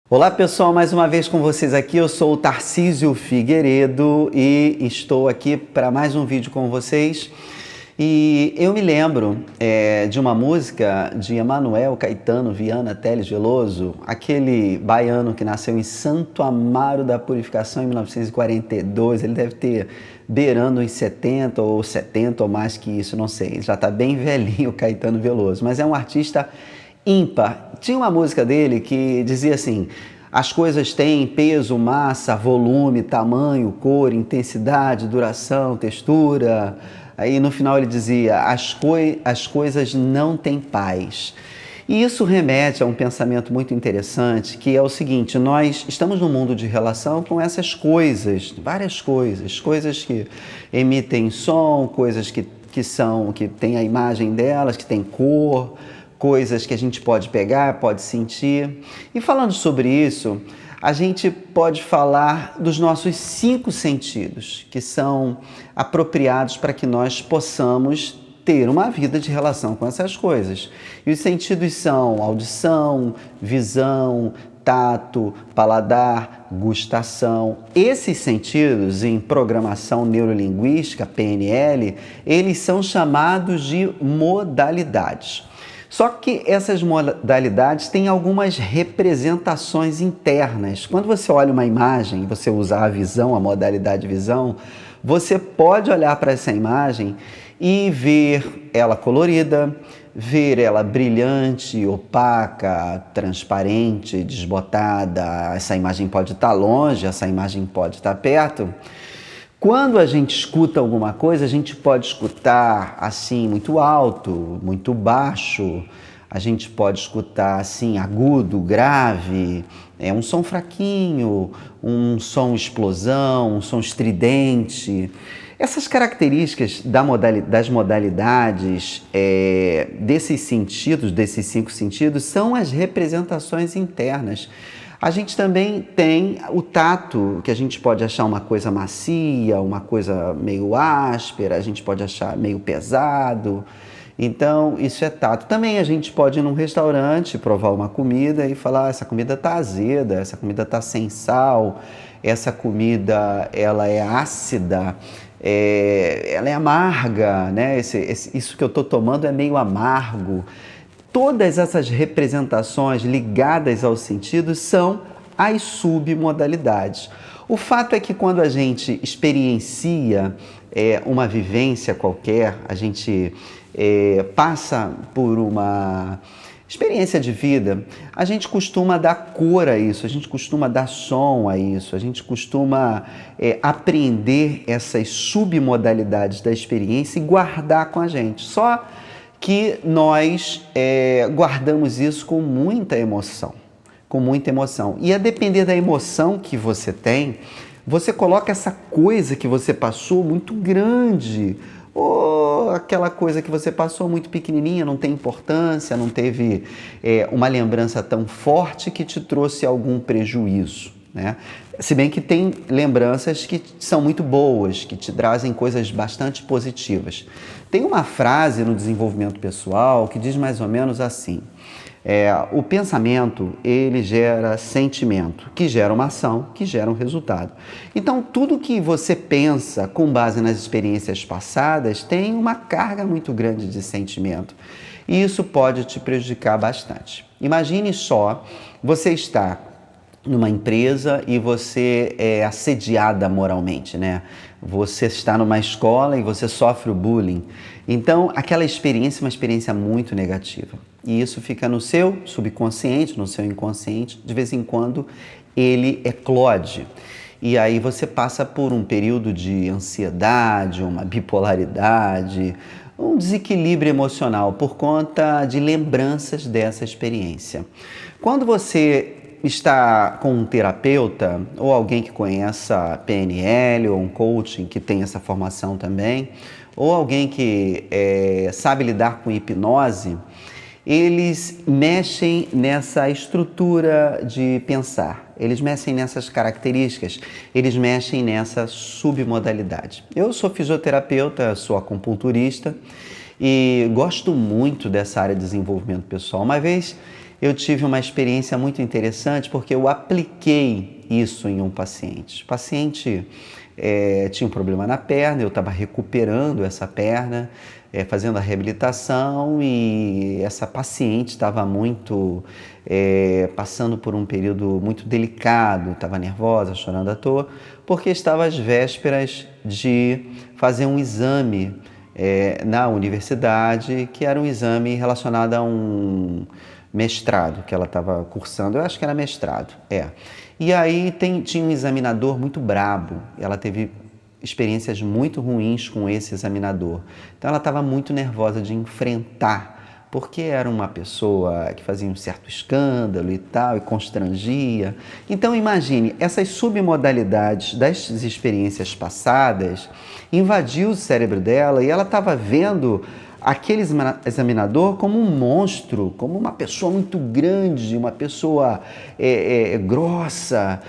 Olá pessoal, mais uma vez com vocês aqui, eu sou o Tarcísio Figueiredo e estou aqui para mais um vídeo com vocês. E eu me lembro de uma música de Emanuel Caetano Viana Teles Veloso, aquele baiano que nasceu em Santo Amaro da Purificação em 1942, ele deve ter beirando em 70 ou mais que isso, não sei, já está bem velhinho o Caetano Veloso, mas é um artista ímpar. Tinha uma música dele que dizia assim: as coisas têm peso, massa, volume, tamanho, cor, intensidade, duração, textura. Aí no final ele dizia: as coisas não têm paz. E isso remete a um pensamento muito interessante, que é o seguinte: nós estamos num mundo de relação com essas coisas, várias coisas que emitem som, coisas que têm a imagem delas, que têm cor, coisas que a gente pode pegar, pode sentir. E falando sobre isso, a gente pode falar dos nossos 5 sentidos, que são apropriados para que nós possamos ter uma vida de relação com essas coisas. E os sentidos são audição, visão, tato, paladar, gustação. Esses sentidos, em programação neurolinguística, PNL, eles são chamados de modalidades. Só que essas modalidades têm algumas representações internas. Quando você olha uma imagem, você usa a visão, a modalidade visão, você pode olhar para essa imagem e ver ela colorida, ver ela brilhante, opaca, transparente, desbotada. Essa imagem pode estar longe, essa imagem pode estar perto. Quando a gente escuta alguma coisa, a gente pode escutar assim muito alto, muito baixo, a gente pode escutar assim agudo, grave, um som fraquinho, um som explosão, um som estridente. Essas características das modalidades desses sentidos, desses 5 sentidos, são as representações internas. A gente também tem o tato, que a gente pode achar uma coisa macia, uma coisa meio áspera, a gente pode achar meio pesado. Então, isso é tato. Também a gente pode ir num restaurante, provar uma comida e falar: essa comida está azeda, essa comida está sem sal, essa comida ela é ácida, ela é amarga, né? Isso que eu estou tomando é meio amargo. Todas essas representações ligadas aos sentidos são as submodalidades. O fato é que quando a gente experiencia uma vivência qualquer, a gente passa por uma experiência de vida, a gente costuma dar cor a isso, a gente costuma dar som a isso, a gente costuma aprender essas submodalidades da experiência e guardar com a gente. Só que nós guardamos isso com muita emoção, E a depender da emoção que você tem, você coloca essa coisa que você passou muito grande, ou aquela coisa que você passou muito pequenininha, não tem importância, não teve uma lembrança tão forte que te trouxe algum prejuízo, né? Se bem que tem lembranças que são muito boas, que te trazem coisas bastante positivas. Tem uma frase no desenvolvimento pessoal que diz mais ou menos assim: o pensamento, ele gera sentimento, que gera uma ação, que gera um resultado. Então, tudo que você pensa com base nas experiências passadas tem uma carga muito grande de sentimento. E isso pode te prejudicar bastante. Imagine só, você está numa empresa e você é assediada moralmente, né? Você está numa escola e você sofre o bullying. Então, aquela experiência é uma experiência muito negativa. E isso fica no seu subconsciente, no seu inconsciente, de vez em quando ele eclode. E aí você passa por um período de ansiedade, uma bipolaridade, um desequilíbrio emocional por conta de lembranças dessa experiência. Quando você está com um terapeuta ou alguém que conheça PNL ou um coaching que tem essa formação também, ou alguém que sabe lidar com hipnose, eles mexem nessa estrutura de pensar, eles mexem nessas características, eles mexem nessa submodalidade. Eu sou fisioterapeuta, sou acupunturista e gosto muito dessa área de desenvolvimento pessoal. Uma vez eu tive uma experiência muito interessante porque eu apliquei isso em um paciente. O paciente tinha um problema na perna, eu estava recuperando essa perna, fazendo a reabilitação, e essa paciente estava passando por um período muito delicado, estava nervosa, chorando à toa, porque estava às vésperas de fazer um exame na universidade, que era um exame relacionado a um mestrado que ela estava cursando. Eu acho que era mestrado, E aí tinha um examinador muito brabo, ela teve experiências muito ruins com esse examinador. Então ela estava muito nervosa de enfrentar, porque era uma pessoa que fazia um certo escândalo e tal, e constrangia. Então imagine, essas submodalidades das experiências passadas invadiu o cérebro dela, e ela estava vendo aquele examinador como um monstro, como uma pessoa muito grande, uma pessoa grossa,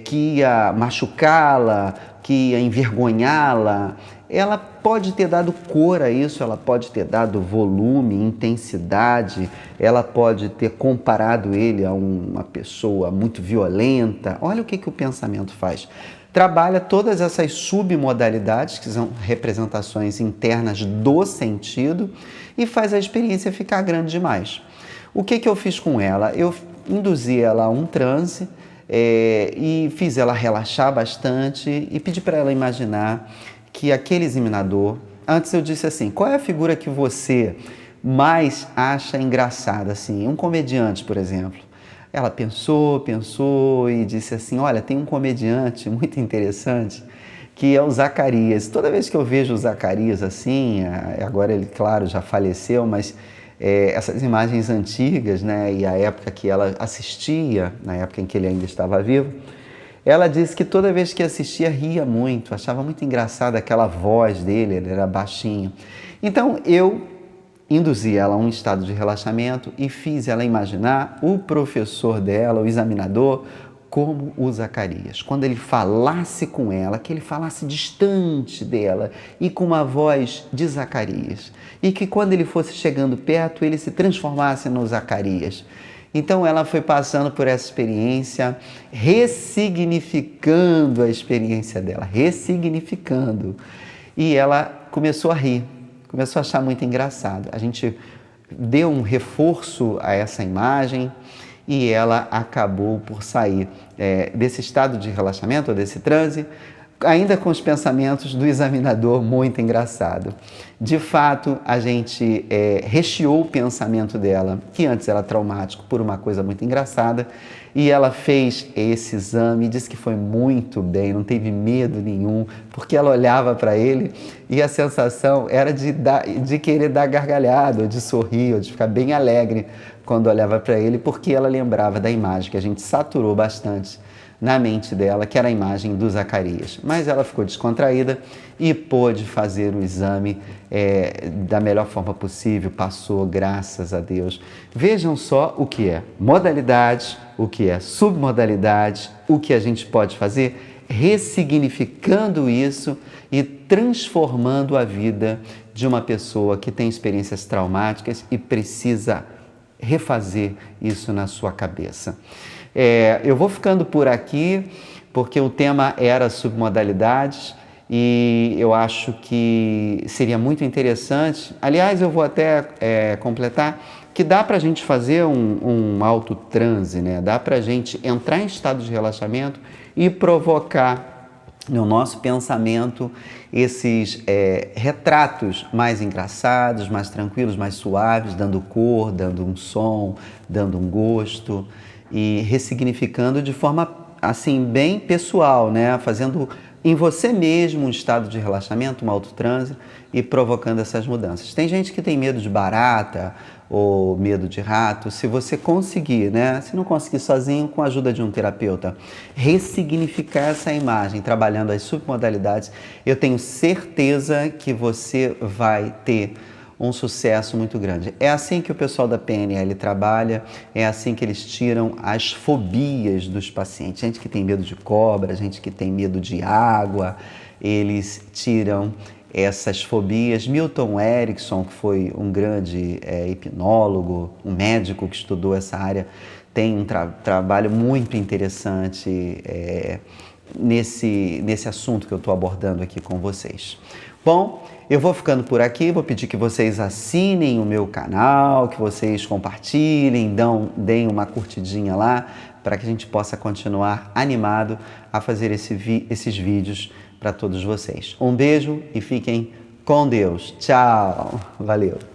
que ia machucá-la, que ia envergonhá-la. Ela pode ter dado cor a isso, ela pode ter dado volume, intensidade, ela pode ter comparado ele a uma pessoa muito violenta. Olha o que o pensamento faz. Trabalha todas essas submodalidades, que são representações internas do sentido, e faz a experiência ficar grande demais. O que eu fiz com ela? Eu induzi ela a um transe e fiz ela relaxar bastante e pedi para ela imaginar que aquele examinador... Antes eu disse assim, qual é a figura que você mais acha engraçada? Assim, um comediante, por exemplo. Ela pensou e disse assim, olha, tem um comediante muito interessante que é o Zacarias. Toda vez que eu vejo o Zacarias assim, agora ele, claro, já faleceu, mas essas imagens antigas, né, e a época que ela assistia, na época em que ele ainda estava vivo, ela disse que toda vez que assistia ria muito, achava muito engraçada aquela voz dele, ele era baixinho. Então eu induzi ela a um estado de relaxamento e fiz ela imaginar o professor dela, o examinador, como o Zacarias. Quando ele falasse com ela, que ele falasse distante dela e com uma voz de Zacarias. E que quando ele fosse chegando perto, ele se transformasse no Zacarias. Então ela foi passando por essa experiência, ressignificando a experiência dela, ressignificando. E ela começou a rir. Começou a achar muito engraçado. A gente deu um reforço a essa imagem e ela acabou por sair desse estado de relaxamento, ou desse transe, ainda com os pensamentos do examinador muito engraçado. De fato, a gente recheou o pensamento dela, que antes era traumático, por uma coisa muito engraçada, e ela fez esse exame, disse que foi muito bem, não teve medo nenhum, porque ela olhava para ele e a sensação era de querer dar gargalhada, ou de sorrir, ou de ficar bem alegre quando olhava para ele, porque ela lembrava da imagem que a gente saturou bastante na mente dela, que era a imagem do Zacarias. Mas ela ficou descontraída e pôde fazer o exame da melhor forma possível, passou, graças a Deus. Vejam só o que é modalidade, o que é submodalidade, o que a gente pode fazer, ressignificando isso e transformando a vida de uma pessoa que tem experiências traumáticas e precisa refazer isso na sua cabeça. Eu vou ficando por aqui, porque o tema era submodalidades e eu acho que seria muito interessante. Aliás, eu vou até completar que dá para a gente fazer um autotranse, né? Dá para a gente entrar em estado de relaxamento e provocar no nosso pensamento esses retratos mais engraçados, mais tranquilos, mais suaves, dando cor, dando um som, dando um gosto e ressignificando de forma assim bem pessoal, né? Fazendo em você mesmo um estado de relaxamento, uma autotranse e provocando essas mudanças. Tem gente que tem medo de barata ou medo de rato. Se você conseguir, né? Se não conseguir sozinho, com a ajuda de um terapeuta, ressignificar essa imagem, trabalhando as submodalidades, eu tenho certeza que você vai ter um sucesso muito grande. É assim que o pessoal da PNL trabalha, é assim que eles tiram as fobias dos pacientes. Gente que tem medo de cobra, gente que tem medo de água, eles tiram essas fobias. Milton Erickson, que foi um grande hipnólogo, um médico que estudou essa área, tem um trabalho muito interessante nesse assunto que eu estou abordando aqui com vocês. Bom, eu vou ficando por aqui, vou pedir que vocês assinem o meu canal, que vocês compartilhem, deem uma curtidinha lá, para que a gente possa continuar animado a fazer esses vídeos para todos vocês. Um beijo e fiquem com Deus. Tchau! Valeu!